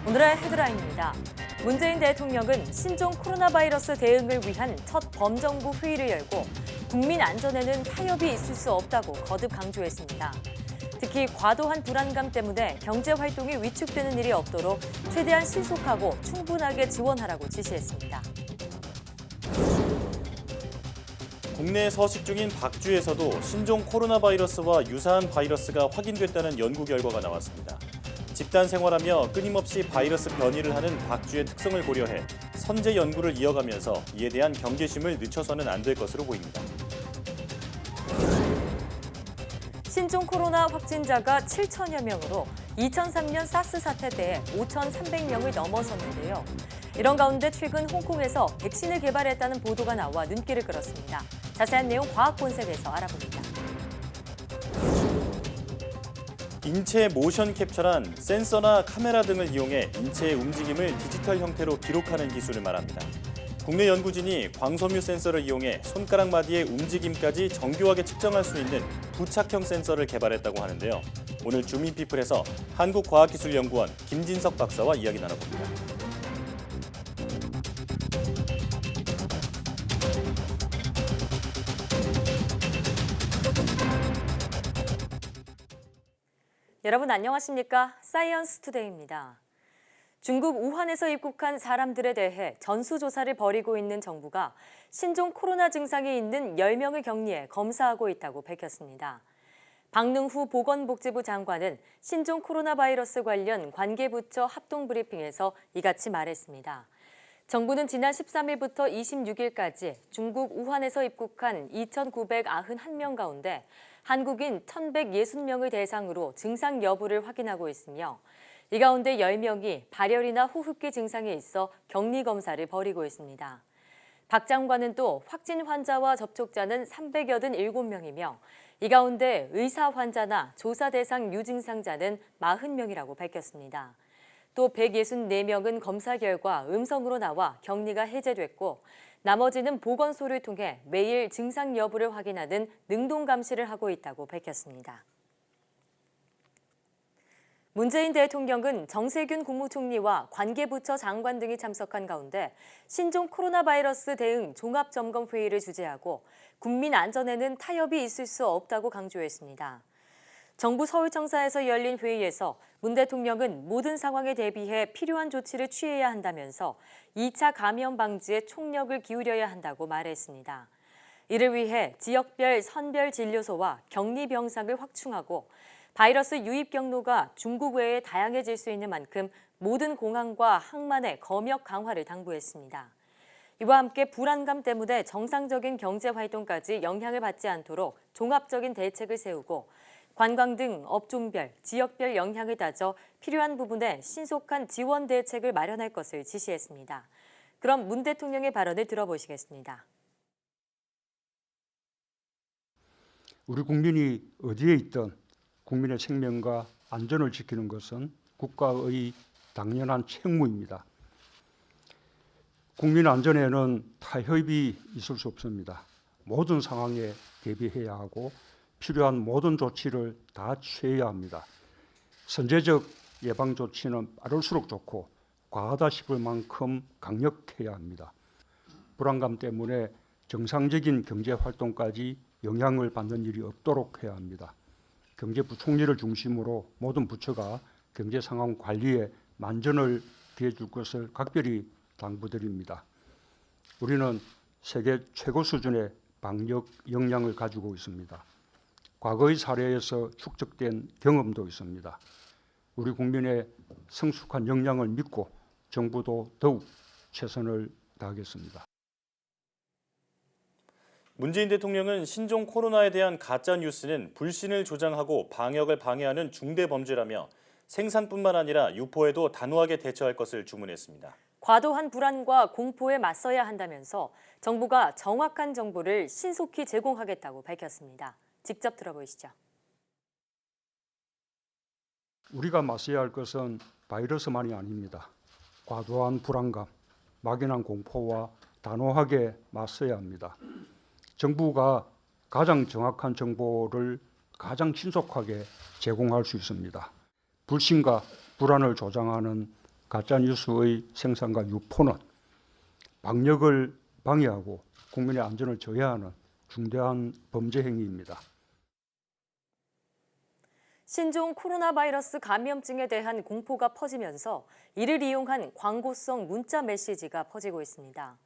오늘의 헤드라인입니다. 문재인 대통령은 신종 코로나 바이러스 대응을 위한 첫 범정부 회의를 열고 국민 안전에는 타협이 있을 수 없다고 거듭 강조했습니다. 특히 과도한 불안감 때문에 경제 활동이 위축되는 일이 없도록 최대한 신속하고 충분하게 지원하라고 지시했습니다. 국내 서식 중인 박주에서도 신종 코로나 바이러스와 유사한 바이러스가 확인됐다는 연구 결과가 나왔습니다. 집단 생활하며 끊임없이 바이러스 변이를 하는 박주의 특성을 고려해 선제 연구를 이어가면서 이에 대한 경계심을 늦춰서는 안 될 것으로 보입니다. 신종 코로나 확진자가 7천여 명으로 2003년 사스 사태 때 5,300명을 넘어섰는데요. 이런 가운데 최근 홍콩에서 백신을 개발했다는 보도가 나와 눈길을 끌었습니다. 자세한 내용 과학 본색에서 알아봅니다. 인체 모션 캡처란 센서나 카메라 등을 이용해 인체의 움직임을 디지털 형태로 기록하는 기술을 말합니다. 국내 연구진이 광섬유 센서를 이용해 손가락 마디의 움직임까지 정교하게 측정할 수 있는 부착형 센서를 개발했다고 하는데요. 오늘 주민피플에서 한국과학기술연구원 김진석 박사와 이야기 나눠봅니다. 여러분 안녕하십니까? 사이언스 투데이입니다. 중국 우한에서 입국한 사람들에 대해 전수조사를 벌이고 있는 정부가 신종 코로나 증상이 있는 10명을 격리해 검사하고 있다고 밝혔습니다. 박능후 보건복지부 장관은 신종 코로나 바이러스 관련 관계부처 합동브리핑에서 이같이 말했습니다. 정부는 지난 13일부터 26일까지 중국 우한에서 입국한 2,991명 가운데 한국인 1,160명을 대상으로 증상 여부를 확인하고 있으며 이 가운데 10명이 발열이나 호흡기 증상이 있어 격리 검사를 벌이고 있습니다. 박 장관은 또 확진 환자와 접촉자는 387명이며 이 가운데 의사 환자나 조사 대상 유증상자는 40명이라고 밝혔습니다. 또 164명은 검사 결과 음성으로 나와 격리가 해제됐고 나머지는 보건소를 통해 매일 증상 여부를 확인하는 능동 감시를 하고 있다고 밝혔습니다. 문재인 대통령은 정세균 국무총리와 관계부처 장관 등이 참석한 가운데 신종 코로나 바이러스 대응 종합점검회의를 주재하고 국민 안전에는 타협이 있을 수 없다고 강조했습니다. 정부 서울청사에서 열린 회의에서 문 대통령은 모든 상황에 대비해 필요한 조치를 취해야 한다면서 2차 감염 방지에 총력을 기울여야 한다고 말했습니다. 이를 위해 지역별 선별 진료소와 격리 병상을 확충하고 바이러스 유입 경로가 중국 외에 다양해질 수 있는 만큼 모든 공항과 항만의 검역 강화를 당부했습니다. 이와 함께 불안감 때문에 정상적인 경제 활동까지 영향을 받지 않도록 종합적인 대책을 세우고 관광 등 업종별, 지역별 영향을 따져 필요한 부분에 신속한 지원 대책을 마련할 것을 지시했습니다. 그럼 문 대통령의 발언을 들어보시겠습니다. 우리 국민이 어디에 있든 국민의 생명과 안전을 지키는 것은 국가의 당연한 책무입니다. 국민 안전에는 타협이 있을 수 없습니다. 모든 상황에 대비해야 하고 필요한 모든 조치를 다 취해야 합니다. 선제적 예방 조치는 빠를수록 좋고 과하다 싶을 만큼 강력해야 합니다. 불안감 때문에 정상적인 경제 활동까지 영향을 받는 일이 없도록 해야 합니다. 경제부총리를 중심으로 모든 부처가 경제 상황 관리에 만전을 기해줄 것을 각별히 당부드립니다. 우리는 세계 최고 수준의 방역 역량을 가지고 있습니다. 과거의 사례에서 축적된 경험도 있습니다. 우리 국민의 성숙한 역량을 믿고 정부도 더욱 최선을 다하겠습니다. 문재인 대통령은 신종 코로나에 대한 가짜 뉴스는 불신을 조장하고 방역을 방해하는 중대 범죄라며 생산뿐만 아니라 유포에도 단호하게 대처할 것을 주문했습니다. 과도한 불안과 공포에 맞서야 한다면서 정부가 정확한 정보를 신속히 제공하겠다고 밝혔습니다. 직접 들어보시죠. 우리가 맞서야 할 것은 바이러스만이 아닙니다. 과도한 불안감, 막연한 공포와 단호하게 맞서야 합니다. 정부가 가장 정확한 정보를 가장 신속하게 제공할 수 있습니다. 불신과 불안을 조장하는 가짜뉴스의 생산과 유포는 방역을 방해하고 국민의 안전을 저해하는 중대한 범죄 행위입니다. 신종 코로나 바이러스 감염증에 대한 공포가 퍼지면서 이를 이용한 광고성 문자 메시지가 퍼지고 있습니다.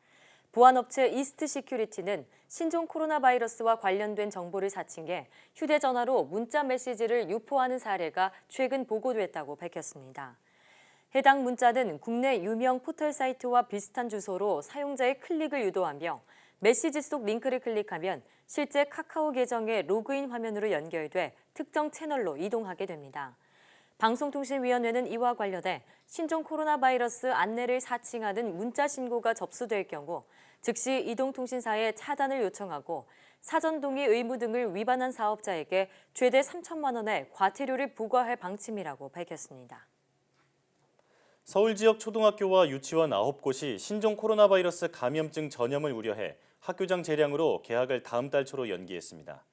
보안업체 이스트 시큐리티는 신종 코로나 바이러스와 관련된 정보를 사칭해 휴대전화로 문자 메시지를 유포하는 사례가 최근 보고됐다고 밝혔습니다. 해당 문자는 국내 유명 포털 사이트와 비슷한 주소로 사용자의 클릭을 유도하며 메시지 속 링크를 클릭하면 실제 카카오 계정의 로그인 화면으로 연결돼 특정 채널로 이동하게 됩니다. 방송통신위원회는 이와 관련해 신종 코로나 바이러스 안내를 사칭하는 문자 신고가 접수될 경우 즉시 이동통신사에 차단을 요청하고 사전 동의 의무 등을 위반한 사업자에게 최대 3천만 원의 과태료를 부과할 방침이라고 밝혔습니다. 서울 지역 초등학교와 유치원 9곳이 신종 코로나 바이러스 감염증 전염을 우려해 학교장 재량으로 개학을 다음 달 초로 연기했습니다.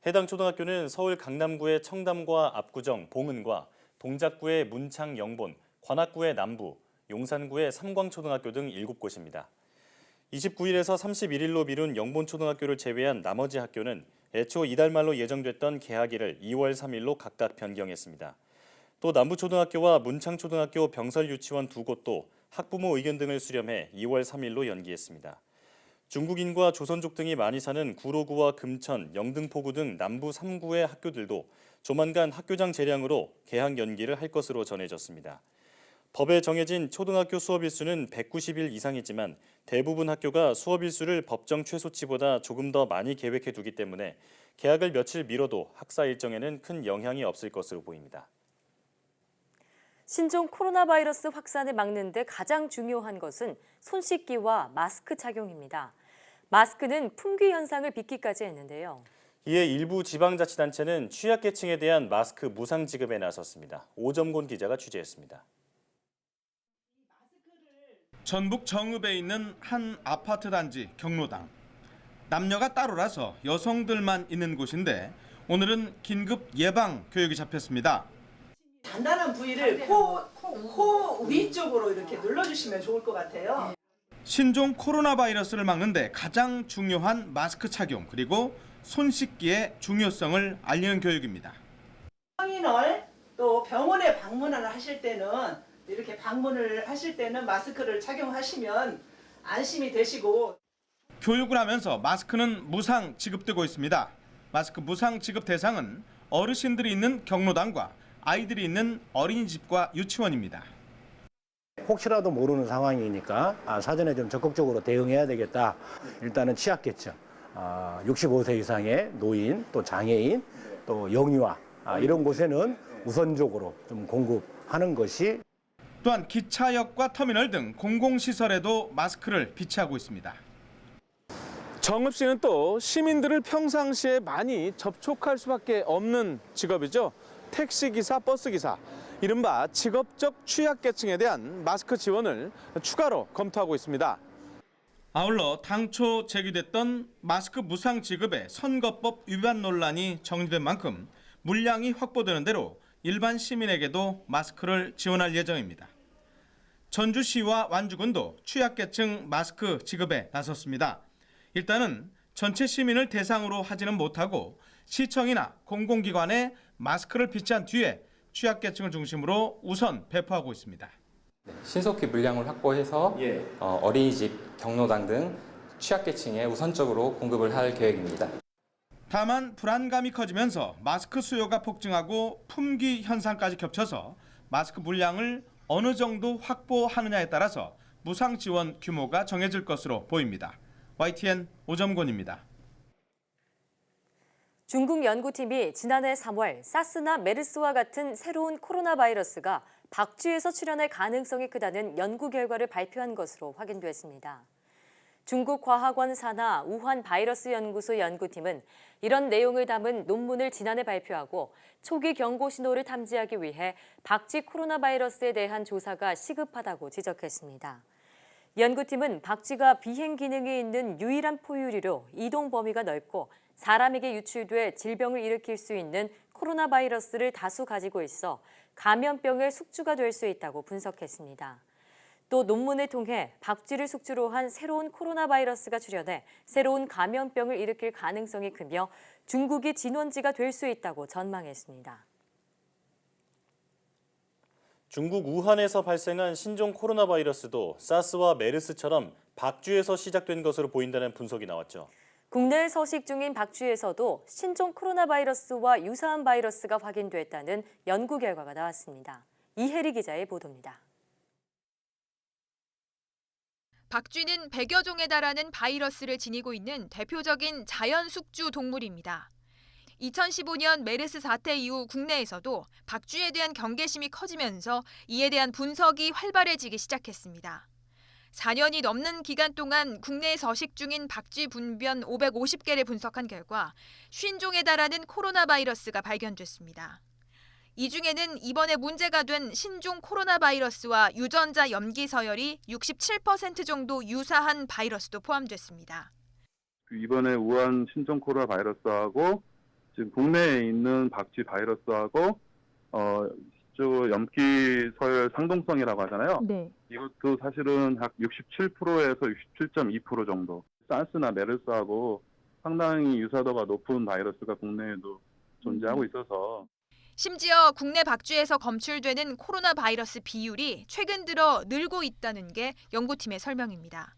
해당 초등학교는 서울 강남구의 청담과 압구정, 봉은과 동작구의 문창, 영본, 관악구의 남부, 용산구의 삼광초등학교 등 7곳입니다. 29일에서 31일로 미룬 영본초등학교를 제외한 나머지 학교는 애초 이달 말로 예정됐던 개학일을 2월 3일로 각각 변경했습니다. 또 남부초등학교와 문창초등학교 병설유치원 2곳도 학부모 의견 등을 수렴해 2월 3일로 연기했습니다. 중국인과 조선족 등이 많이 사는 구로구와 금천, 영등포구 등 남부 3구의 학교들도 조만간 학교장 재량으로 개학 연기를 할 것으로 전해졌습니다. 법에 정해진 초등학교 수업 일수는 190일 이상이지만 대부분 학교가 수업 일수를 법정 최소치보다 조금 더 많이 계획해 두기 때문에 개학을 며칠 미뤄도 학사 일정에는 큰 영향이 없을 것으로 보입니다. 신종 코로나 바이러스 확산을 막는 데 가장 중요한 것은 손 씻기와 마스크 착용입니다. 마스크는 품귀 현상을 빚기까지 했는데요. 이에 일부 지방자치단체는 취약계층에 대한 마스크 무상 지급에 나섰습니다. 오점곤 기자가 취재했습니다. 전북 정읍에 있는 한 아파트 단지 경로당. 남녀가 따로라서 여성들만 있는 곳인데 오늘은 긴급 예방 교육이 잡혔습니다. 단단한 부위를 코 위쪽으로 이렇게 눌러주시면 좋을 것 같아요. 신종 코로나 바이러스를 막는데 가장 중요한 마스크 착용 그리고 손 씻기의 중요성을 알리는 교육입니다. 성인을 또 병원에 방문을 하실 때는 이렇게 방문을 하실 때는 마스크를 착용하시면 안심이 되시고 교육을 하면서 마스크는 무상 지급되고 있습니다. 마스크 무상 지급 대상은 어르신들이 있는 경로당과 아이들이 있는 어린이집과 유치원입니다. 혹시라도 모르는 상황이니까 사전에 좀 적극적으로 대응해야 되겠다. 일단은 취약계층, 65세 이상의 노인, 또 장애인, 또 영유아 이런 곳에는 우선적으로 좀 공급하는 것이 또한 기차역과 터미널 등 공공시설에도 마스크를 비치하고 있습니다. 정읍시는 또 시민들을 평상시에 많이 접촉할 수밖에 없는 직업이죠. 택시기사, 버스기사, 이른바 직업적 취약계층에 대한 마스크 지원을 추가로 검토하고 있습니다. 아울러 당초 제기됐던 마스크 무상 지급의 선거법 위반 논란이 정리된 만큼 물량이 확보되는 대로 일반 시민에게도 마스크를 지원할 예정입니다. 전주시와 완주군도 취약계층 마스크 지급에 나섰습니다. 일단은 전체 시민을 대상으로 하지는 못하고 시청이나 공공기관에 마스크를 비치한 뒤에 취약계층을 중심으로 우선 배포하고 있습니다. 신속히 물량을 확보해서 어린이집, 경로당 등 취약계층에 우선적으로 공급을 할 계획입니다. 다만 불안감이 커지면서 마스크 수요가 폭증하고 품귀 현상까지 겹쳐서 마스크 물량을 어느 정도 확보하느냐에 따라서 무상 지원 규모가 정해질 것으로 보입니다. YTN 오점곤입니다. 중국 연구팀이 지난해 3월 사스나 메르스와 같은 새로운 코로나 바이러스가 박쥐에서 출현할 가능성이 크다는 연구 결과를 발표한 것으로 확인됐습니다. 중국 과학원 산하 우한 바이러스 연구소 연구팀은 이런 내용을 담은 논문을 지난해 발표하고 초기 경고 신호를 탐지하기 위해 박쥐 코로나 바이러스에 대한 조사가 시급하다고 지적했습니다. 연구팀은 박쥐가 비행 기능이 있는 유일한 포유류로 이동 범위가 넓고 사람에게 유출돼 질병을 일으킬 수 있는 코로나 바이러스를 다수 가지고 있어 감염병의 숙주가 될 수 있다고 분석했습니다. 또 논문을 통해 박쥐를 숙주로 한 새로운 코로나 바이러스가 출현해 새로운 감염병을 일으킬 가능성이 크며 중국이 진원지가 될 수 있다고 전망했습니다. 중국 우한에서 발생한 신종 코로나 바이러스도 사스와 메르스처럼 박쥐에서 시작된 것으로 보인다는 분석이 나왔죠. 국내에 서식 중인 박쥐에서도 신종 코로나 바이러스와 유사한 바이러스가 확인됐다는 연구 결과가 나왔습니다. 이혜리 기자의 보도입니다. 박쥐는 100여 종에 달하는 바이러스를 지니고 있는 대표적인 자연 숙주 동물입니다. 2015년 메르스 사태 이후 국내에서도 박쥐에 대한 경계심이 커지면서 이에 대한 분석이 활발해지기 시작했습니다. 4년이 넘는 기간 동안 국내에 서식 중인 박쥐 분변 550개를 분석한 결과 50종에 달하는 코로나 바이러스가 발견됐습니다. 이 중에는 이번에 문제가 된 신종 코로나 바이러스와 유전자 염기 서열이 67% 정도 유사한 바이러스도 포함됐습니다. 이번에 우한 신종 코로나 바이러스하고 지금 국내에 있는 박쥐 바이러스하고 염기 서열 상동성이라고 하잖아요. 네. 이것도 사실은 약 67%에서 67.2% 정도. 사스나 메르스하고 상당히 유사도가 높은 바이러스가 국내에도 존재하고 있어서 심지어 국내 박쥐에서 검출되는 코로나 바이러스 비율이 최근 들어 늘고 있다는 게 연구팀의 설명입니다.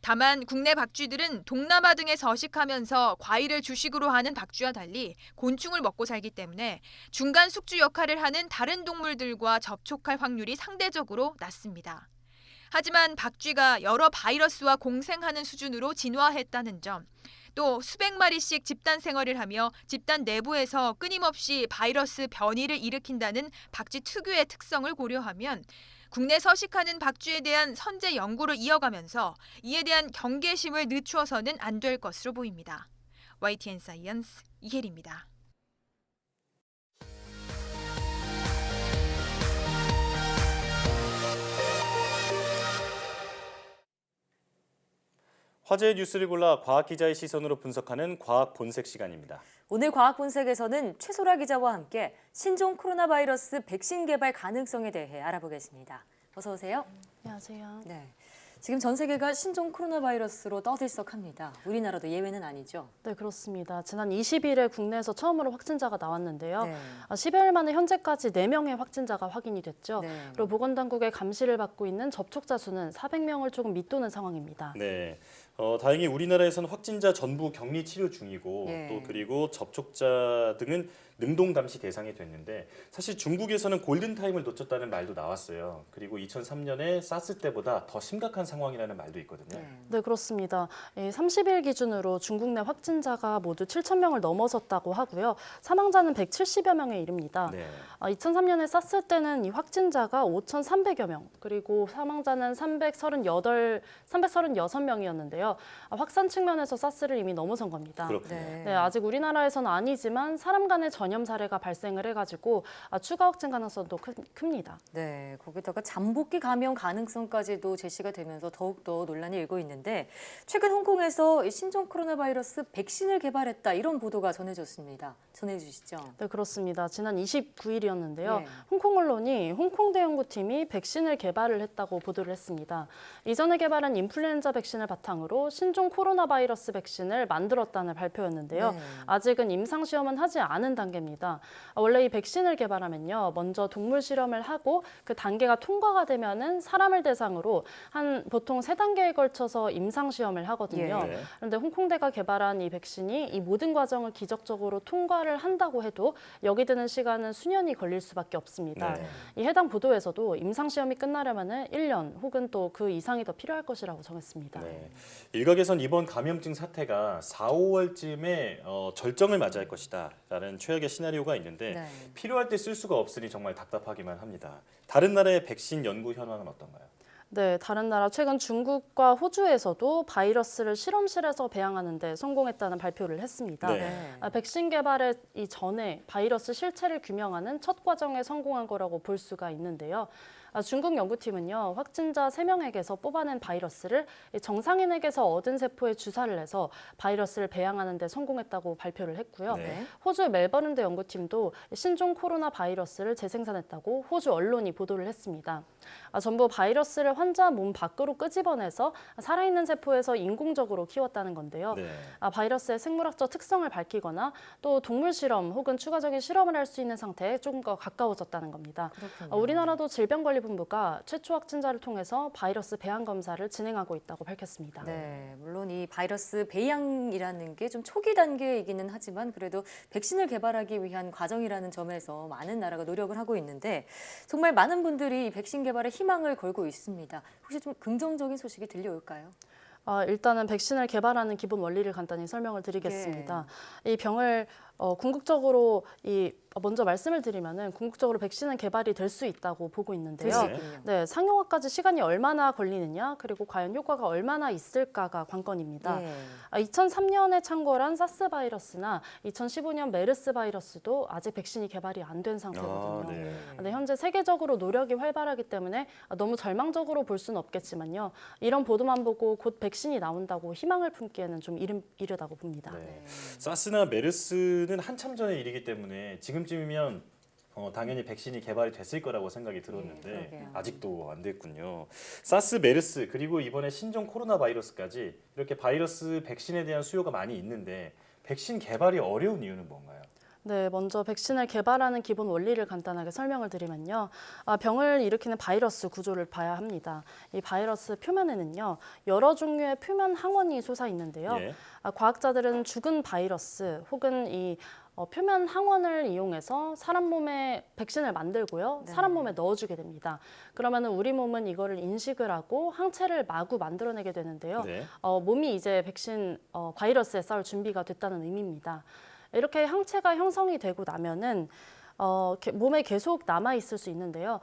다만 국내 박쥐들은 동남아 등에 서식하면서 과일을 주식으로 하는 박쥐와 달리 곤충을 먹고 살기 때문에 중간 숙주 역할을 하는 다른 동물들과 접촉할 확률이 상대적으로 낮습니다. 하지만 박쥐가 여러 바이러스와 공생하는 수준으로 진화했다는 점, 또 수백 마리씩 집단 생활을 하며 집단 내부에서 끊임없이 바이러스 변이를 일으킨다는 박쥐 특유의 특성을 고려하면 국내 서식하는 박쥐에 대한 선제 연구를 이어가면서 이에 대한 경계심을 늦추어서는 안 될 것으로 보입니다. YTN 사이언스 이혜리입니다. 화제의 뉴스를 골라 과학 기자의 시선으로 분석하는 과학 본색 시간입니다. 오늘 과학 본색에서는 최소라 기자와 함께 신종 코로나 바이러스 백신 개발 가능성에 대해 알아보겠습니다. 어서 오세요. 안녕하세요. 네. 지금 전 세계가 신종 코로나 바이러스로 떠들썩합니다. 우리나라도 예외는 아니죠? 네, 그렇습니다. 지난 20일에 국내에서 처음으로 확진자가 나왔는데요. 네. 10여일 만에 현재까지 4명의 확진자가 확인이 됐죠. 네. 그리고 보건당국의 감시를 받고 있는 접촉자 수는 400명을 조금 밑도는 상황입니다. 네. 다행히 우리나라에서는 확진자 전부 격리 치료 중이고 예. 또 그리고 접촉자 등은 능동 감시 대상이 됐는데 사실 중국에서는 골든타임을 놓쳤다는 말도 나왔어요. 그리고 2003년에 사스 때보다 더 심각한 상황이라는 말도 있거든요. 네, 그렇습니다. 30일 기준으로 중국 내 확진자가 모두 7,000명을 넘어섰다고 하고요. 사망자는 170여 명에 이릅니다. 네. 2003년에 사스 때는 이 확진자가 5,300여 명, 그리고 사망자는 336명이었는데요. 확산 측면에서 사스를 이미 넘어선 겁니다. 그렇군요. 네, 아직 우리나라에서는 아니지만 사람 간의 전염 사례가 발생을 해가지고 추가 확진 가능성도 큽니다. 네, 거기다가 잠복기 감염 가능성까지도 제시가 되면서 더욱더 논란이 일고 있는데 최근 홍콩에서 신종 코로나 바이러스 백신을 개발했다 이런 보도가 전해졌습니다. 전해주시죠. 네, 그렇습니다. 지난 29일이었는데요. 네. 홍콩 언론이 홍콩대 연구팀이 백신을 개발을 했다고 보도를 했습니다. 이전에 개발한 인플루엔자 백신을 바탕으로 신종 코로나 바이러스 백신을 만들었다는 발표였는데요. 네. 아직은 임상시험은 하지 않은 단계입니다. 원래 이 백신을 개발하면요. 먼저 동물 실험을 하고 그 단계가 통과가 되면은 사람을 대상으로 보통 3단계에 걸쳐서 임상시험을 하거든요. 네. 그런데 홍콩대가 개발한 이 백신이 이 모든 과정을 기적적으로 통과를 한다고 해도 여기 드는 시간은 수년이 걸릴 수밖에 없습니다. 네. 이 해당 보도에서도 임상시험이 끝나려면 1년 혹은 또 그 이상이 더 필요할 것이라고 정했습니다. 네. 일각에선 이번 감염증 사태가 4, 5월쯤에 절정을 맞이할 것이다 라는 최악의 시나리오가 있는데 네. 필요할 때 쓸 수가 없으니 정말 답답하기만 합니다. 다른 나라의 백신 연구 현황은 어떤가요? 네, 다른 나라 최근 중국과 호주에서도 바이러스를 실험실에서 배양하는 데 성공했다는 발표를 했습니다. 네. 백신 개발에 이전에 바이러스 실체를 규명하는 첫 과정에 성공한 거라고 볼 수가 있는데요. 중국 연구팀은요, 확진자 3명에게서 뽑아낸 바이러스를 정상인에게서 얻은 세포에 주사를 해서 바이러스를 배양하는 데 성공했다고 발표를 했고요. 네. 호주 멜버른대 연구팀도 신종 코로나 바이러스를 재생산했다고 호주 언론이 보도를 했습니다. 전부 바이러스를 환자 몸 밖으로 끄집어내서 살아있는 세포에서 인공적으로 키웠다는 건데요. 네. 바이러스의 생물학적 특성을 밝히거나 또 동물 실험 혹은 추가적인 실험을 할 수 있는 상태에 조금 더 가까워졌다는 겁니다. 그렇군요. 우리나라도 질병관리본부가 최초 확진자를 통해서 바이러스 배양 검사를 진행하고 있다고 밝혔습니다. 네, 물론 이 바이러스 배양이라는 게 좀 초기 단계이기는 하지만 그래도 백신을 개발하기 위한 과정이라는 점에서 많은 나라가 노력을 하고 있는데 정말 많은 분들이 이 백신 개발에 희망을 걸고 있습니다. 혹시 좀 긍정적인 소식이 들려올까요? 일단은 백신을 개발하는 기본 원리를 간단히 설명을 드리겠습니다. 이 병을 궁극적으로 먼저 말씀을 드리면은 궁극적으로 백신은 개발이 될 수 있다고 보고 있는데요. 네, 상용화까지 시간이 얼마나 걸리느냐, 그리고 과연 효과가 얼마나 있을까가 관건입니다. 2003년에 창궐한 사스 바이러스나 2015년 메르스 바이러스도 아직 백신이 개발이 안 된 상태거든요. 네, 현재 세계적으로 노력이 활발하기 때문에 너무 절망적으로 볼 수는 없겠지만요. 이런 보도만 보고 곧 백신이 나온다고 희망을 품기에는 좀 이르다고 봅니다. 네. 사스나 메르스는 한참 전의 일이기 때문에 지금쯤이면 당연히 백신이 개발이 됐을 거라고 생각이 들었는데 아직도 안 됐군요. 사스, 메르스 그리고 이번에 신종 코로나 바이러스까지 이렇게 바이러스 백신에 대한 수요가 많이 있는데 백신 개발이 어려운 이유는 뭔가요? 네, 먼저 백신을 개발하는 기본 원리를 간단하게 설명을 드리면요. 병을 일으키는 바이러스 구조를 봐야 합니다. 이 바이러스 표면에는요, 여러 종류의 표면 항원이 솟아 있는데요. 과학자들은 죽은 바이러스 혹은 이 표면 항원을 이용해서 사람 몸에 백신을 만들고요. 사람 몸에 넣어주게 됩니다. 그러면 우리 몸은 이거를 인식을 하고 항체를 마구 만들어내게 되는데요. 몸이 이제 백신 바이러스에 싸울 준비가 됐다는 의미입니다. 이렇게 항체가 형성이 되고 나면은 몸에 계속 남아 있을 수 있는데요.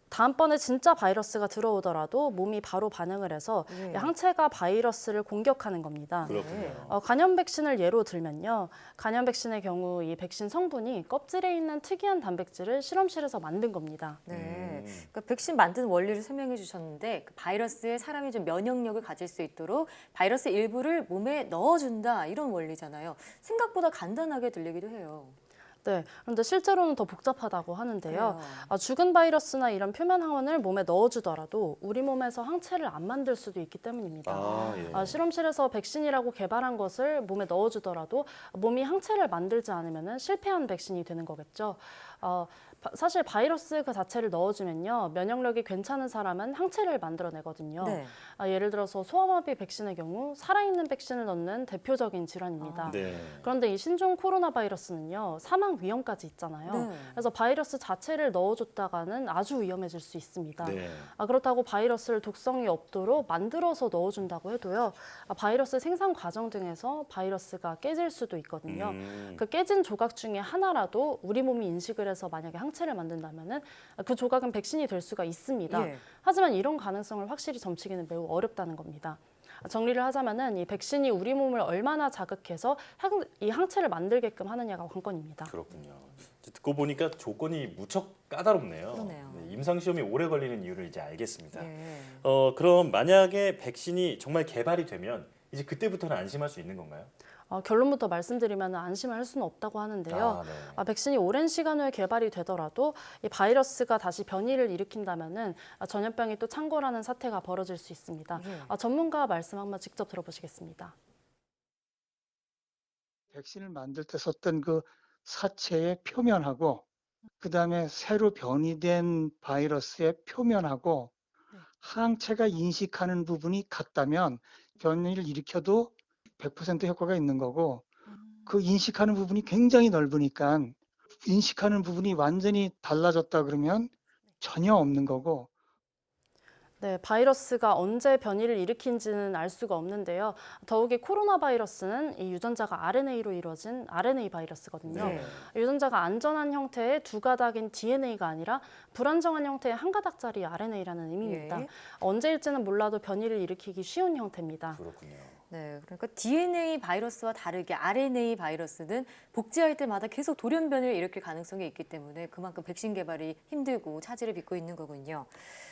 다음번에 진짜 바이러스가 들어오더라도 몸이 바로 반응을 해서 항체가 바이러스를 공격하는 겁니다. 그렇군요. 간염 백신을 예로 들면요. 간염 백신의 경우 이 백신 성분이 껍질에 있는 특이한 단백질을 실험실에서 만든 겁니다. 네, 그러니까 백신 만든 원리를 설명해 주셨는데 그 바이러스에 사람이 좀 면역력을 가질 수 있도록 바이러스 일부를 몸에 넣어준다 이런 원리잖아요. 생각보다 간단하게 들리기도 해요. 네, 그런데 실제로는 더 복잡하다고 하는데요. 죽은 바이러스나 이런 표면 항원을 몸에 넣어주더라도 우리 몸에서 항체를 안 만들 수도 있기 때문입니다. 실험실에서 백신이라고 개발한 것을 몸에 넣어주더라도 몸이 항체를 만들지 않으면 실패한 백신이 되는 거겠죠. 사실 바이러스 그 자체를 넣어주면요. 면역력이 괜찮은 사람은 항체를 만들어내거든요. 예를 들어서 소아마비 백신의 경우 살아있는 백신을 넣는 대표적인 질환입니다. 그런데 이 신종 코로나 바이러스는요. 사망 위험까지 있잖아요. 그래서 바이러스 자체를 넣어줬다가는 아주 위험해질 수 있습니다. 그렇다고 바이러스를 독성이 없도록 만들어서 넣어준다고 해도요. 바이러스 생산 과정 등에서 바이러스가 깨질 수도 있거든요. 그 깨진 조각 중에 하나라도 우리 몸이 인식을 해서 만약에 항체를 만든다면은 그 조각은 백신이 될 수가 있습니다. 하지만 이런 가능성을 확실히 점치기는 매우 어렵다는 겁니다. 정리를 하자면은 이 백신이 우리 몸을 얼마나 자극해서 이 항체를 만들게끔 하느냐가 관건입니다. 그렇군요. 듣고 보니까 조건이 무척 까다롭네요. 임상 시험이 오래 걸리는 이유를 이제 알겠습니다. 그럼 만약에 백신이 정말 개발이 되면 이제 그때부터는 안심할 수 있는 건가요? 결론부터 말씀드리면 안심할 수는 없다고 하는데요. 백신이 오랜 시간 후에 개발이 되더라도 이 바이러스가 다시 변이를 일으킨다면은 전염병이 또 창궐하는 사태가 벌어질 수 있습니다. 전문가 말씀 한번 직접 들어보시겠습니다. 백신을 만들 때 썼던 그 사체의 표면하고 그다음에 새로 변이된 바이러스의 표면하고 항체가 인식하는 부분이 같다면 변이를 일으켜도 100% 효과가 있는 거고 그 인식하는 부분이 굉장히 넓으니까 인식하는 부분이 완전히 달라졌다 그러면 전혀 없는 거고. 네, 바이러스가 언제 변이를 일으킨지는 알 수가 없는데요. 더욱이 코로나 바이러스는 이 유전자가 RNA로 이루어진 RNA 바이러스거든요. 유전자가 안전한 형태의 두 가닥인 DNA가 아니라 불안정한 형태의 한 가닥짜리 RNA라는 의미입니다. 언제일지는 몰라도 변이를 일으키기 쉬운 형태입니다. 그렇군요. 네, 그러니까 DNA 바이러스와 다르게 RNA 바이러스는 복제할 때마다 계속 돌연변을 일으킬 가능성이 있기 때문에 그만큼 백신 개발이 힘들고 차질을 빚고 있는 거군요.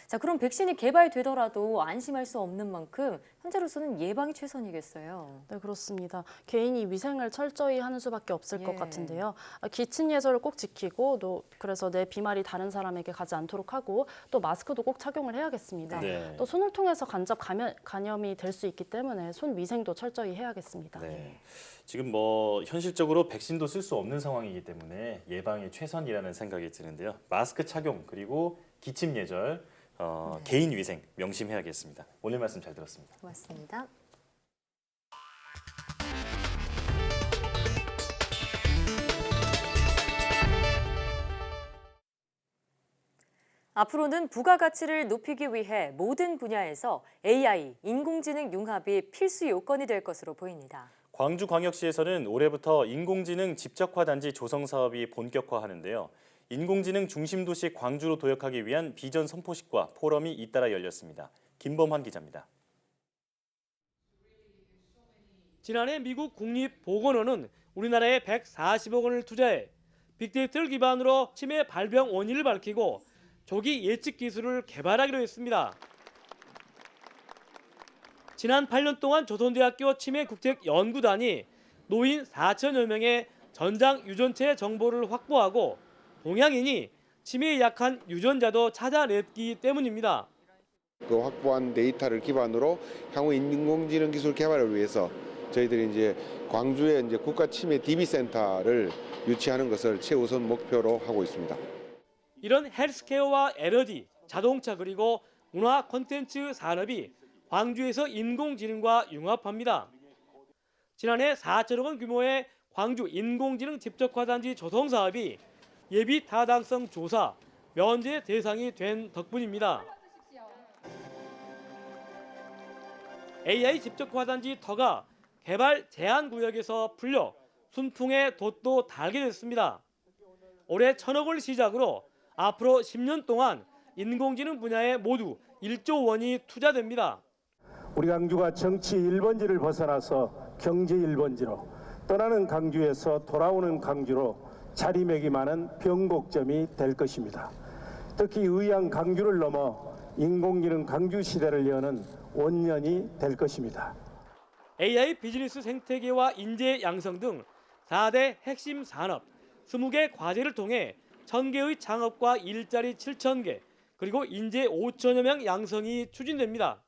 자, 그럼 백신이 개발되더라도 안심할 수 없는 만큼 현재로서는 예방이 최선이겠어요. 네, 그렇습니다. 개인이 위생을 철저히 하는 수밖에 없을 것 예. 같은데요. 기침 예절을 꼭 지키고 또 그래서 내 비말이 다른 사람에게 가지 않도록 하고 또 마스크도 꼭 착용을 해야겠습니다. 네. 또 손을 통해서 간접 감염이 될 수 있기 때문에 손 위생도 철저히 해야겠습니다. 네. 지금 뭐 현실적으로 백신도 쓸 수 없는 상황이기 때문에 예방이 최선이라는 생각이 드는데요. 마스크 착용 그리고 기침 예절, 개인 위생 명심해야겠습니다. 오늘 말씀 잘 들었습니다. 고맙습니다. 앞으로는 부가가치를 높이기 위해 모든 분야에서 AI, 인공지능 융합이 필수 요건이 될 것으로 보입니다. 광주광역시에서는 올해부터 인공지능 집적화단지 조성 사업이 본격화하는데요. 인공지능 중심도시 광주로 도약하기 위한 비전 선포식과 포럼이 잇따라 열렸습니다. 김범환 기자입니다. 지난해 미국 국립보건원은 우리나라에 140억 원을 투자해 빅데이터를 기반으로 치매 발병 원인을 밝히고 조기 예측 기술을 개발하기로 했습니다. 지난 8년 동안 조선대학교 치매국책연구단이 노인 4천여 명의 전장 유전체 정보를 확보하고 동양인이 치매에 약한 유전자도 찾아냈기 때문입니다. 그 확보한 데이터를 기반으로 향후 인공지능 기술 개발을 위해서 저희들이 이제 광주에 이제 국가 치매 DB 센터를 유치하는 것을 최우선 목표로 하고 있습니다. 이런 헬스케어와 에너지, 자동차 그리고 문화 콘텐츠 산업이 광주에서 인공지능과 융합합니다. 지난해 4천억 원 규모의 광주 인공지능 집적화단지 조성 사업이 예비 타당성 조사, 면제 대상이 된 덕분입니다. AI 집적화단지 터가 개발 제한 구역에서 풀려 순풍의 돛도 달게 됐습니다. 올해 1,000억 원을 시작으로 앞으로 10년 동안 인공지능 분야에 모두 1조 원이 투자됩니다. 우리 광주가 정치 1번지를 벗어나서 경제 1번지로 떠나는 광주에서 돌아오는 광주로 자리매김하는 변곡점이 될 것입니다. 특히 의향 광주를 넘어 인공지능 광주 시대를 여는 원년이 될 것입니다. AI 비즈니스 생태계와 인재 양성 등 4대 핵심 산업 20개 과제를 통해 1,000개의 창업과 일자리 7,000개 그리고 인재 5천여 명 양성이 추진됩니다.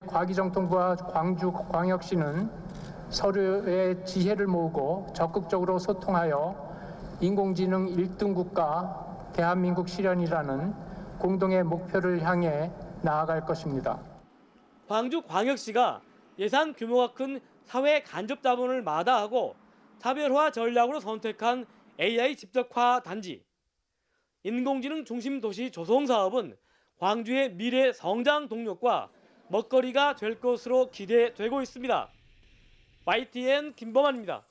과기정통부와 광주광역시는 서로의 지혜를 모으고 적극적으로 소통하여 인공지능 1등 국가 대한민국 실현이라는 공동의 목표를 향해 나아갈 것입니다. 광주광역시가 예산 규모가 큰 사회 간접 자본을 마다하고 차별화 전략으로 선택한 AI 집적화 단지. 인공지능 중심 도시 조성 사업은 광주의 미래 성장 동력과 먹거리가 될 것으로 기대되고 있습니다. YTN 김범환입니다.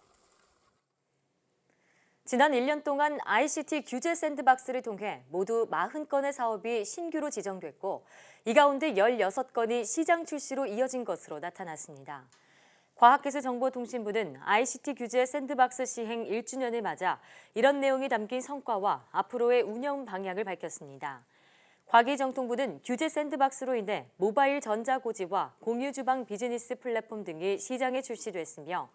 지난 1년 동안 ICT 규제 샌드박스를 통해 모두 40건의 사업이 신규로 지정됐고 이 가운데 16건이 시장 출시로 이어진 것으로 나타났습니다. 과학기술정보통신부는 ICT 규제 샌드박스 시행 1주년을 맞아 이런 내용이 담긴 성과와 앞으로의 운영 방향을 밝혔습니다. 과기정통부는 규제 샌드박스로 인해 모바일 전자고지와 공유주방 비즈니스 플랫폼 등이 시장에 출시됐으며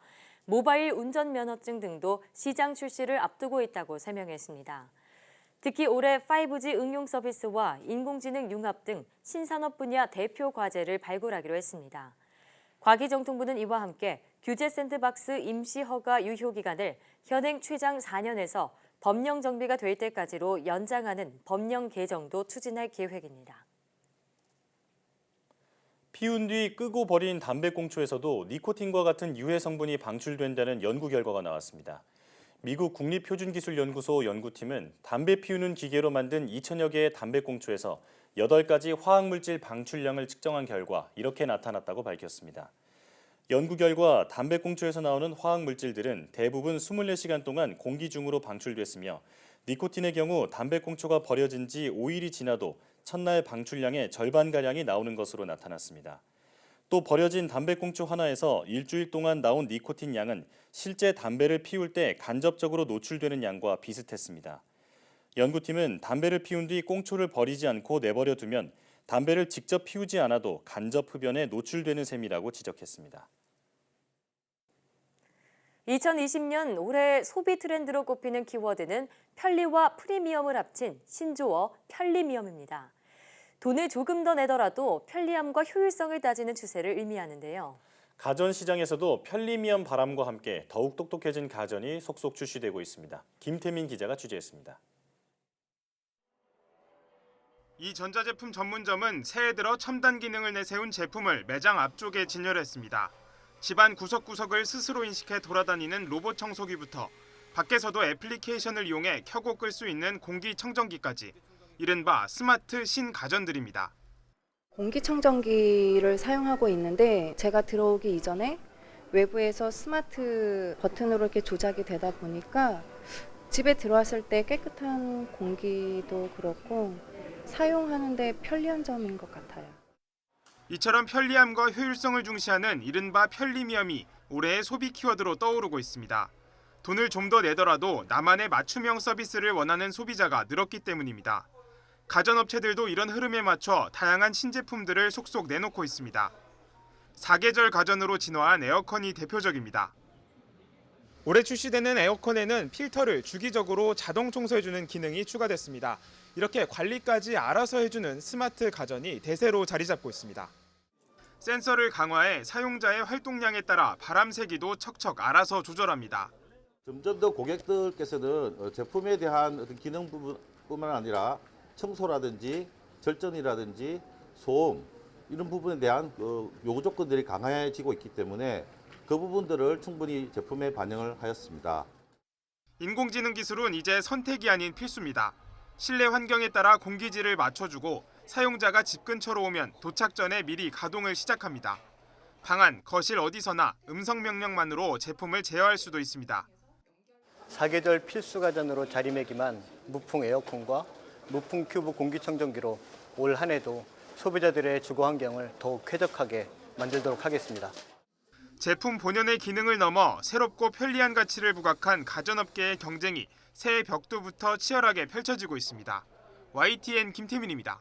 모바일 운전면허증 등도 시장 출시를 앞두고 있다고 설명했습니다. 특히 올해 5G 응용 서비스와 인공지능 융합 등 신산업 분야 대표 과제를 발굴하기로 했습니다. 과기정통부는 이와 함께 규제 샌드박스 임시 허가 유효 기간을 현행 최장 4년에서 법령 정비가 될 때까지로 연장하는 법령 개정도 추진할 계획입니다. 피운 뒤 끄고 버린 담배꽁초에서도 니코틴과 같은 유해 성분이 방출된다는 연구 결과가 나왔습니다. 미국 국립표준기술연구소 연구팀은 담배 피우는 기계로 만든 2천여 개의 담배꽁초에서 8가지 화학물질 방출량을 측정한 결과 이렇게 나타났다고 밝혔습니다. 연구 결과 담배꽁초에서 나오는 화학물질들은 대부분 24시간 동안 공기 중으로 방출됐으며 니코틴의 경우 담배꽁초가 버려진 지 5일이 지나도 첫날 방출량의 절반가량이 나오는 것으로 나타났습니다. 또 버려진 담배꽁초 하나에서 일주일 동안 나온 니코틴 양은 실제 담배를 피울 때 간접적으로 노출되는 양과 비슷했습니다. 연구팀은 담배를 피운 뒤 꽁초를 버리지 않고 내버려 두면 담배를 직접 피우지 않아도 간접 흡연에 노출되는 셈이라고 지적했습니다. 2020년 올해 소비 트렌드로 꼽히는 키워드는 편리와 프리미엄을 합친 신조어 편리미엄입니다. 돈을 조금 더 내더라도 편리함과 효율성을 따지는 추세를 의미하는데요. 가전시장에서도 편리미엄 바람과 함께 더욱 똑똑해진 가전이 속속 출시되고 있습니다. 김태민 기자가 취재했습니다. 이 전자제품 전문점은 새해 들어 첨단 기능을 내세운 제품을 매장 앞쪽에 진열했습니다. 집안 구석구석을 스스로 인식해 돌아다니는 로봇 청소기부터 밖에서도 애플리케이션을 이용해 켜고 끌 수 있는 공기청정기까지 이른바 스마트 신가전들입니다. 공기청정기를 사용하고 있는데 제가 들어오기 이전에 외부에서 스마트 버튼으로 이렇게 조작이 되다 보니까 집에 들어왔을 때 깨끗한 공기도 그렇고 사용하는데 편리한 점인 것 같아요. 이처럼 편리함과 효율성을 중시하는 이른바 편리미엄이 올해의 소비 키워드로 떠오르고 있습니다. 돈을 좀 더 내더라도 나만의 맞춤형 서비스를 원하는 소비자가 늘었기 때문입니다. 가전업체들도 이런 흐름에 맞춰 다양한 신제품들을 속속 내놓고 있습니다. 사계절 가전으로 진화한 에어컨이 대표적입니다. 올해 출시되는 에어컨에는 필터를 주기적으로 자동 청소해주는 기능이 추가됐습니다. 이렇게 관리까지 알아서 해주는 스마트 가전이 대세로 자리 잡고 있습니다. 센서를 강화해 사용자의 활동량에 따라 바람 세기도 척척 알아서 조절합니다. 점점 더 고객들께서는 제품에 대한 어떤 기능 부분뿐만 아니라 청소라든지 절전이라든지 소음 이런 부분에 대한 요구 조건들이 강화해지고 있기 때문에 그 부분들을 충분히 제품에 반영을 하였습니다. 인공지능 기술은 이제 선택이 아닌 필수입니다. 실내 환경에 따라 공기질을 맞춰주고 사용자가 집 근처로 오면 도착 전에 미리 가동을 시작합니다. 방안, 거실 어디서나 음성 명령만으로 제품을 제어할 수도 있습니다. 사계절 필수 가전으로 자리매김한 무풍 에어컨과 무풍 큐브 공기청정기로 올 한 해도 소비자들의 주거 환경을 더욱 쾌적하게 만들도록 하겠습니다. 제품 본연의 기능을 넘어 새롭고 편리한 가치를 부각한 가전업계의 경쟁이 새해 벽두부터 치열하게 펼쳐지고 있습니다. YTN 김태민입니다.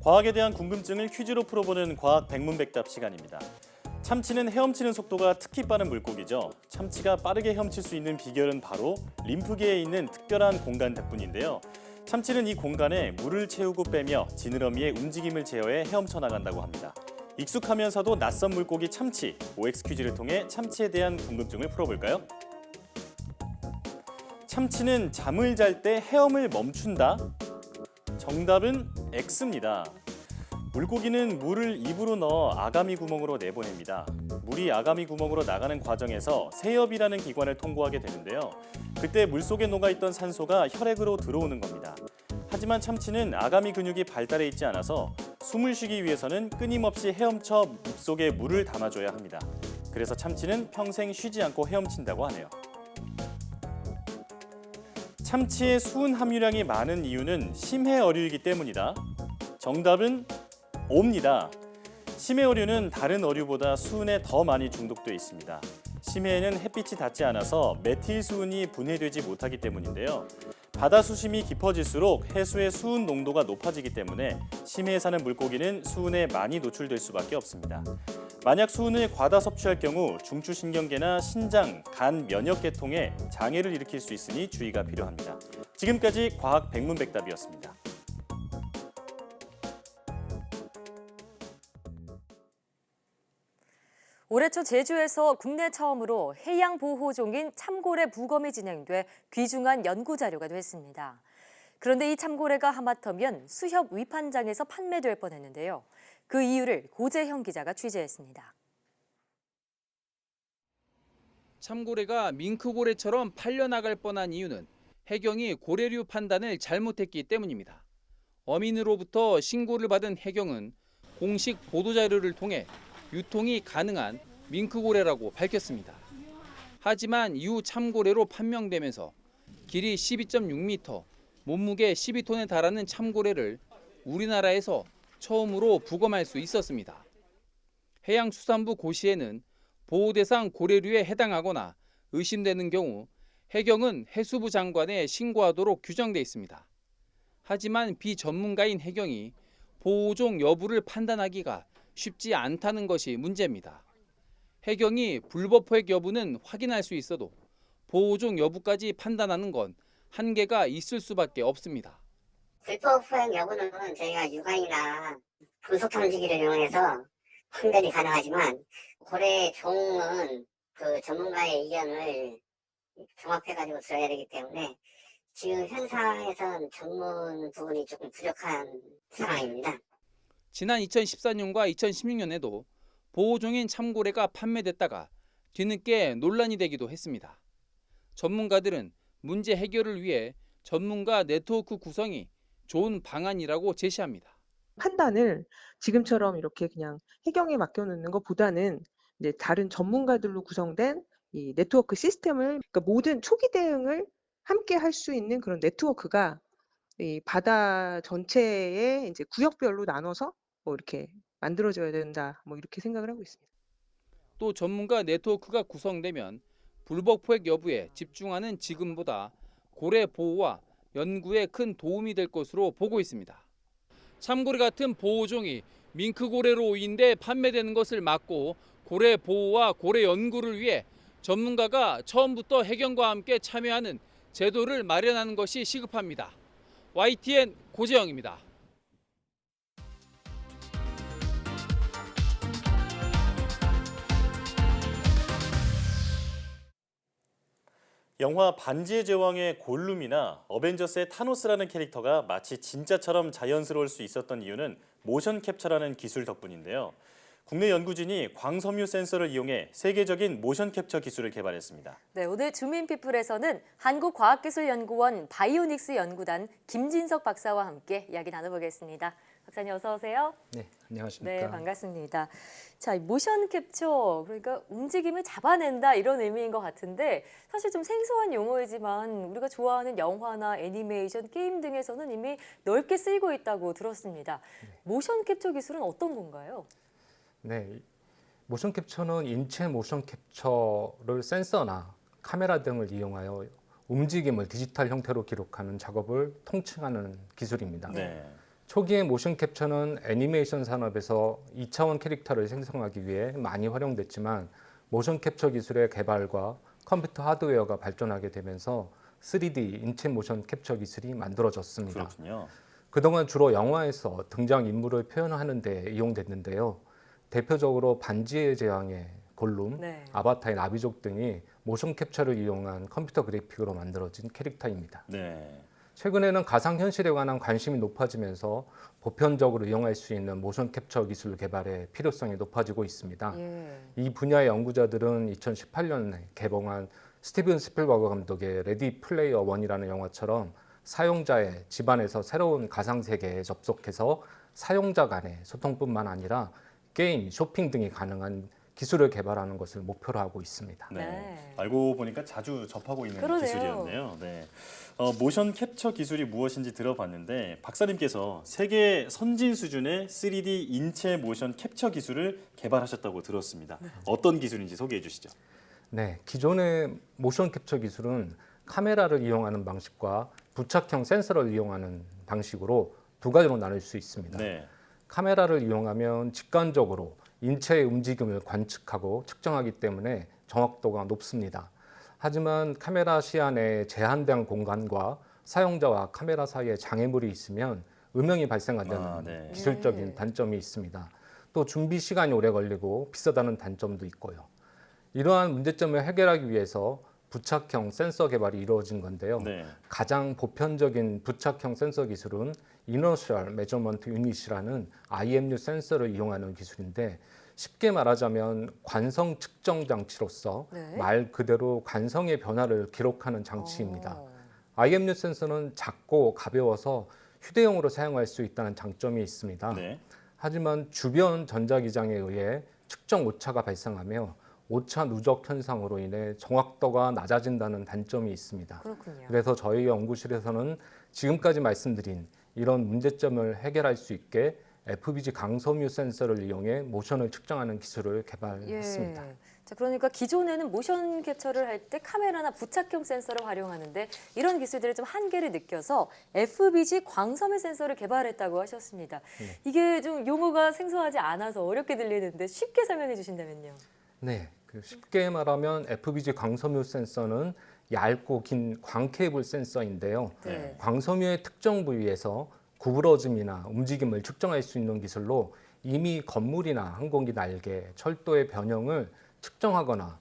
과학에 대한 궁금증을 퀴즈로 풀어보는 과학 백문백답 시간입니다. 참치는 헤엄치는 속도가 특히 빠른 물고기죠. 참치가 빠르게 헤엄칠 수 있는 비결은 바로 림프계에 있는 특별한 공간 덕분인데요. 참치는 이 공간에 물을 채우고 빼며 지느러미의 움직임을 제어해 헤엄쳐 나간다고 합니다. 익숙하면서도 낯선 물고기 참치, OX 퀴즈를 통해 참치에 대한 궁금증을 풀어볼까요? 참치는 잠을 잘 때 헤엄을 멈춘다? 정답은 X입니다. 물고기는 물을 입으로 넣어 아가미 구멍으로 내보냅니다. 물이 아가미 구멍으로 나가는 과정에서 세엽이라는 기관을 통과하게 되는데요. 그때 물속에 녹아있던 산소가 혈액으로 들어오는 겁니다. 하지만 참치는 아가미 근육이 발달해 있지 않아서 숨을 쉬기 위해서는 끊임없이 헤엄쳐 입속에 물을 담아줘야 합니다. 그래서 참치는 평생 쉬지 않고 헤엄친다고 하네요. 참치의 수은 함유량이 많은 이유는 심해어류이기 때문이다. 정답은 O입니다. 심해어류는 다른 어류보다 수은에 더 많이 중독돼 있습니다. 심해에는 햇빛이 닿지 않아서 메틸수은이 분해되지 못하기 때문인데요. 바다 수심이 깊어질수록 해수의 수은 농도가 높아지기 때문에 심해에 사는 물고기는 수은에 많이 노출될 수밖에 없습니다. 만약 수은을 과다 섭취할 경우 중추신경계나 신장, 간, 면역계통에 장애를 일으킬 수 있으니 주의가 필요합니다. 지금까지 과학 백문백답이었습니다. 올해 초 제주에서 국내 처음으로 해양보호종인 참고래 부검이 진행돼 귀중한 연구 자료가 됐습니다. 그런데 이 참고래가 하마터면 수협 위판장에서 판매될 뻔했는데요. 그 이유를 고재형 기자가 취재했습니다. 참고래가 밍크고래처럼 팔려나갈 뻔한 이유는 해경이 고래류 판단을 잘못했기 때문입니다. 어민으로부터 신고를 받은 해경은 공식 보도자료를 통해 유통이 가능한 밍크고래라고 밝혔습니다. 하지만 이후 참고래로 판명되면서 길이 12.6m, 몸무게 12톤에 달하는 참고래를 우리나라에서 처음으로 부검할 수 있었습니다. 해양수산부 고시에는 보호대상 고래류에 해당하거나 의심되는 경우 해경은 해수부 장관에 신고하도록 규정돼 있습니다. 하지만 비전문가인 해경이 보호종 여부를 판단하기가 쉽지 않다는 것이 문제입니다. 해경이 불법 포획 여부는 확인할 수 있어도 보호종 여부까지 판단하는 건 한계가 있을 수밖에 없습니다. 불법 포획 여부는 저희가 육안이나 분석 탐지기를 이용해서 판별이 가능하지만 고래 종은 그 전문가의 의견을 종합해가지고 들어야 되기 때문에 지금 현상에선 전문 부분이 조금 부족한 상황입니다. 지난 2014년과 2016년에도 보호종인 참고래가 판매됐다가 뒤늦게 논란이 되기도 했습니다. 전문가들은 문제 해결을 위해 전문가 네트워크 구성이 좋은 방안이라고 제시합니다. 판단을 지금처럼 이렇게 그냥 해경에 맡겨놓는 것보다는 이제 다른 전문가들로 구성된 이 네트워크 시스템을, 그러니까 모든 초기 대응을 함께 할 수 있는 그런 네트워크가 이 바다 전체에 이제 구역별로 나눠서 뭐 이렇게 만들어져야 된다, 뭐 이렇게 생각을 하고 있습니다. 또 전문가 네트워크가 구성되면 불법 포획 여부에 집중하는 지금보다 고래 보호와 연구에 큰 도움이 될 것으로 보고 있습니다. 참고래 같은 보호종이 밍크고래로 오인돼 판매되는 것을 막고 고래 보호와 고래 연구를 위해 전문가가 처음부터 해경과 함께 참여하는 제도를 마련하는 것이 시급합니다. YTN 고재영입니다. 영화 반지의 제왕의 골룸이나 어벤져스의 타노스라는 캐릭터가 마치 진짜처럼 자연스러울 수 있었던 이유는 모션 캡처라는 기술 덕분인데요. 국내 연구진이 광섬유 센서를 이용해 세계적인 모션 캡처 기술을 개발했습니다. 네, 오늘 주민피플에서는 한국과학기술연구원 바이오닉스 연구단 김진석 박사와 함께 이야기 나눠보겠습니다. 박사님 어서 오세요. 네, 안녕하십니까. 네, 반갑습니다. 자, 모션 캡처, 그러니까 움직임을 잡아낸다 이런 의미인 것 같은데 사실 좀 생소한 용어이지만 우리가 좋아하는 영화나 애니메이션, 게임 등에서는 이미 넓게 쓰이고 있다고 들었습니다. 모션 캡처 기술은 어떤 건가요? 네, 모션 캡처는 인체 모션 캡처를 센서나 카메라 등을 이용하여 움직임을 디지털 형태로 기록하는 작업을 통칭하는 기술입니다. 네. 초기에 모션 캡처는 애니메이션 산업에서 2차원 캐릭터를 생성하기 위해 많이 활용됐지만 모션 캡처 기술의 개발과 컴퓨터 하드웨어가 발전하게 되면서 3D 인체 모션 캡처 기술이 만들어졌습니다. 그렇군요. 그동안 주로 영화에서 등장인물을 표현하는 데 이용됐는데요. 대표적으로 반지의 제왕의 골룸, 네. 아바타의 나비족 등이 모션 캡처를 이용한 컴퓨터 그래픽으로 만들어진 캐릭터입니다. 네. 최근에는 가상현실에 관한 관심이 높아지면서 보편적으로 이용할 수 있는 모션 캡처 기술 개발의 필요성이 높아지고 있습니다. 이 분야의 연구자들은 2018년에 개봉한 스티븐 스필버그 감독의 레디 플레이어 원이라는 영화처럼 사용자의 집안에서 새로운 가상세계에 접속해서 사용자 간의 소통뿐만 아니라 게임, 쇼핑 등이 가능한 기술을 개발하는 것을 목표로 하고 있습니다. 네. 알고 보니까 자주 접하고 있는 그러네요. 기술이었네요. 네. 모션 캡처 기술이 무엇인지 들어봤는데 박사님께서 세계 선진 수준의 3D 인체 모션 캡처 기술을 개발하셨다고 들었습니다. 어떤 기술인지 소개해 주시죠. 네, 기존의 모션 캡처 기술은 카메라를 이용하는 방식과 부착형 센서를 이용하는 방식으로 두 가지로 나눌 수 있습니다. 네. 카메라를 이용하면 직관적으로 인체의 움직임을 관측하고 측정하기 때문에 정확도가 높습니다. 하지만 카메라 시야 내에 제한된 공간과 사용자와 카메라 사이에 장애물이 있으면 음영이 발생하는 기술적인 단점이 있습니다. 또 준비 시간이 오래 걸리고 비싸다는 단점도 있고요. 이러한 문제점을 해결하기 위해서 부착형 센서 개발이 이루어진 건데요. 가장 보편적인 부착형 센서 기술은 Inertial Measurement Unit이라는 IMU 센서를 이용하는 기술인데 쉽게 말하자면 관성 측정 장치로서 말 그대로 관성의 변화를 기록하는 장치입니다. IMU 센서는 작고 가벼워서 휴대용으로 사용할 수 있다는 장점이 있습니다. 하지만 주변 전자기장에 의해 측정 오차가 발생하며 오차 누적 현상으로 인해 정확도가 낮아진다는 단점이 있습니다. 그렇군요. 그래서 저희 연구실에서는 지금까지 말씀드린 이런 문제점을 해결할 수 있게 FBG 강섬유 센서를 이용해 모션을 측정하는 기술을 개발했습니다. 예. 자, 그러니까 기존에는 모션 캡처를 할 때 카메라나 부착형 센서를 활용하는데 이런 기술들의 좀 한계를 느껴서 FBG 광섬유 센서를 개발했다고 하셨습니다. 이게 좀 용어가 생소하지 않아서 어렵게 들리는데 쉽게 설명해 주신다면요. 네, 쉽게 말하면 FBG 광섬유 센서는 얇고 긴 광케이블 센서인데요. 네. 광섬유의 특정 부위에서 구부러짐이나 움직임을 측정할 수 있는 기술로 이미 건물이나 항공기 날개, 철도의 변형을 측정하거나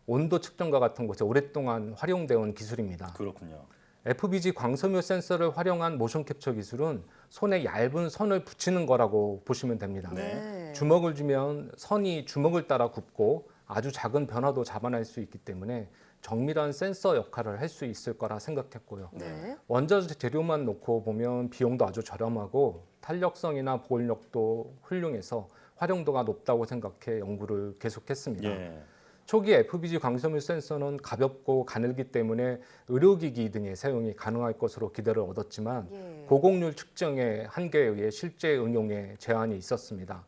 온도 측정과 같은 곳에 오랫동안 활용되어 온 기술입니다. 그렇군요. FBG 광섬유 센서를 활용한 모션 캡처 기술은 손에 얇은 선을 붙이는 거라고 보시면 됩니다. 네. 주먹을 쥐면 선이 주먹을 따라 굽고 아주 작은 변화도 잡아낼 수 있기 때문에 정밀한 센서 역할을 할 수 있을 거라 생각했고요. 네. 원자 재료만 놓고 보면 비용도 아주 저렴하고 탄력성이나 보온력도 훌륭해서 활용도가 높다고 생각해 연구를 계속했습니다. 예. 초기 FBG 광섬유 센서는 가볍고 가늘기 때문에 의료기기 등의 사용이 가능할 것으로 기대를 얻었지만 고곡률 측정의 한계에 의해 실제 응용에 제한이 있었습니다.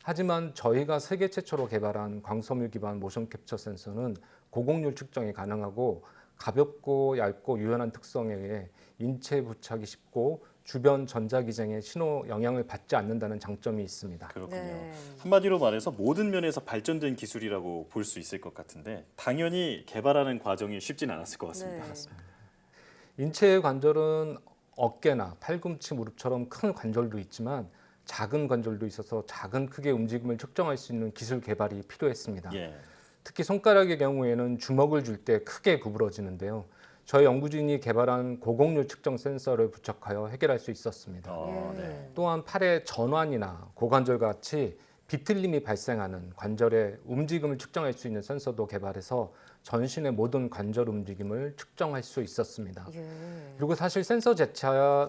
하지만 저희가 세계 최초로 개발한 광섬유 기반 모션 캡처 센서는 고곡률 측정이 가능하고 가볍고 얇고 유연한 특성에 의해 인체에 부착이 쉽고 주변 전자기장에 신호 영향을 받지 않는다는 장점이 있습니다. 그렇군요. 네. 한마디로 말해서 모든 면에서 발전된 기술이라고 볼 수 있을 것 같은데 당연히 개발하는 과정이 쉽진 않았을 것 같습니다. 인체의 관절은 어깨나 팔꿈치, 무릎처럼 큰 관절도 있지만 작은 관절도 있어서 작은 크기의 움직임을 측정할 수 있는 기술 개발이 필요했습니다. 특히 손가락의 경우에는 주먹을 쥘 때 크게 구부러지는데요. 저희 연구진이 개발한 고곡률 측정 센서를 부착하여 해결할 수 있었습니다. 또한 팔의 전완이나 고관절 같이 비틀림이 발생하는 관절의 움직임을 측정할 수 있는 센서도 개발해서 전신의 모든 관절 움직임을 측정할 수 있었습니다. 그리고 사실 센서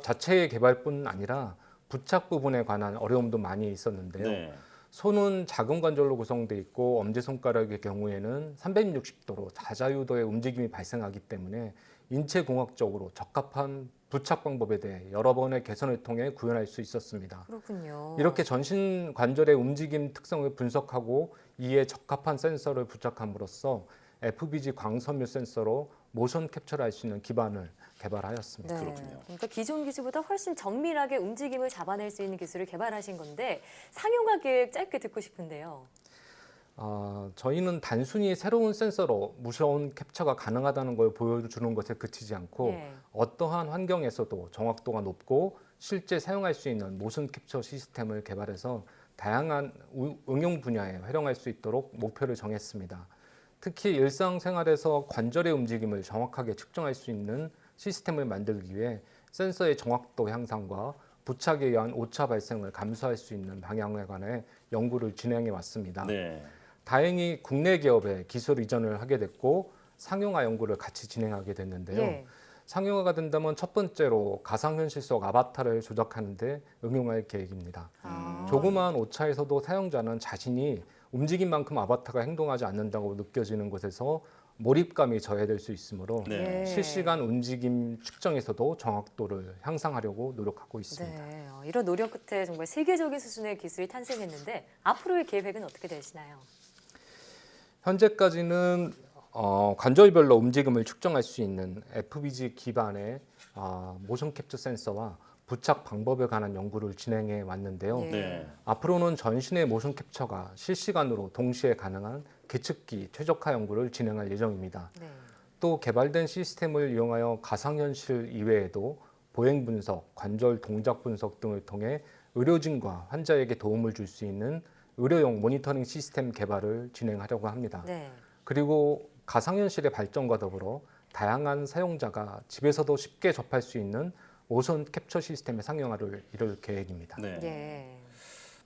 자체의 개발뿐 아니라 부착 부분에 관한 어려움도 많이 있었는데요. 손은 작은 관절로 구성되어 있고 엄지손가락의 경우에는 360도로 다자유도의 움직임이 발생하기 때문에 인체공학적으로 적합한 부착 방법에 대해 여러 번의 개선을 통해 구현할 수 있었습니다. 그렇군요. 이렇게 전신 관절의 움직임 특성을 분석하고 이에 적합한 센서를 부착함으로써 FBG 광섬유 센서로 모션 캡처를 할 수 있는 기반을 개발하였습니다. 네. 그러니까 기존 기술보다 훨씬 정밀하게 움직임을 잡아낼 수 있는 기술을 개발하신 건데 상용화 계획 짧게 듣고 싶은데요. 저희는 단순히 새로운 센서로 무선 캡처가 가능하다는 걸 보여주는 것에 그치지 않고 어떠한 환경에서도 정확도가 높고 실제 사용할 수 있는 모션 캡처 시스템을 개발해서 다양한 응용 분야에 활용할 수 있도록 목표를 정했습니다. 특히 일상생활에서 관절의 움직임을 정확하게 측정할 수 있는 시스템을 만들기 위해 센서의 정확도 향상과 부착에 의한 오차 발생을 감소할 수 있는 방향에 관해 연구를 진행해 왔습니다. 다행히 국내 기업에 기술 이전을 하게 됐고 상용화 연구를 같이 진행하게 됐는데요. 상용화가 된다면 첫 번째로 가상현실 속 아바타를 조작하는 데 응용할 계획입니다. 조그마한 오차에서도 사용자는 자신이 움직인 만큼 아바타가 행동하지 않는다고 느껴지는 곳에서 몰입감이 저해될 수 있으므로 실시간 움직임 측정에서도 정확도를 향상하려고 노력하고 있습니다. 네, 이런 노력 끝에 정말 세계적인 수준의 기술이 탄생했는데 앞으로의 계획은 어떻게 되시나요? 현재까지는 관절별로 움직임을 측정할 수 있는 FBG 기반의 모션 캡처 센서와 부착 방법에 관한 연구를 진행해 왔는데요. 앞으로는 전신의 모션 캡처가 실시간으로 동시에 가능한 계측기 최적화 연구를 진행할 예정입니다. 또 개발된 시스템을 이용하여 가상현실 이외에도 보행 분석, 관절 동작 분석 등을 통해 의료진과 환자에게 도움을 줄 수 있는 의료용 모니터링 시스템 개발을 진행하려고 합니다. 그리고 가상현실의 발전과 더불어 다양한 사용자가 집에서도 쉽게 접할 수 있는 모션 캡처 시스템의 상용화를 이룰 계획입니다.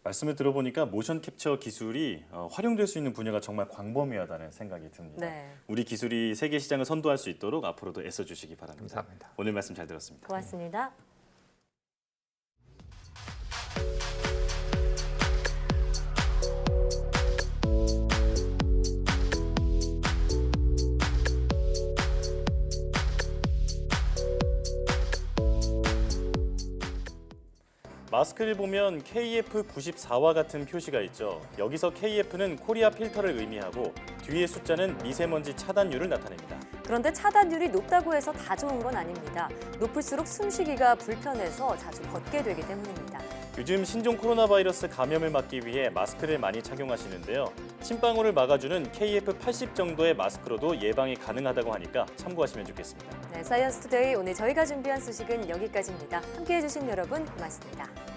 말씀을 들어보니까 모션 캡처 기술이 활용될 수 있는 분야가 정말 광범위하다는 생각이 듭니다. 우리 기술이 세계 시장을 선도할 수 있도록 앞으로도 애써주시기 바랍니다. 감사합니다. 오늘 말씀 잘 들었습니다. 고맙습니다. 마스크를 보면 KF94와 같은 표시가 있죠. 여기서 KF는 코리아 필터를 의미하고 뒤에 숫자는 미세먼지 차단율을 나타냅니다. 그런데 차단율이 높다고 해서 다 좋은 건 아닙니다. 높을수록 숨쉬기가 불편해서 자주 벗게 되기 때문입니다. 요즘 신종 코로나 바이러스 감염을 막기 위해 마스크를 많이 착용하시는데요. 침방울을 막아주는 KF80 정도의 마스크로도 예방이 가능하다고 하니까 참고하시면 좋겠습니다. 네, 사이언스 투데이 오늘 저희가 준비한 소식은 여기까지입니다. 함께해 주신 여러분 고맙습니다.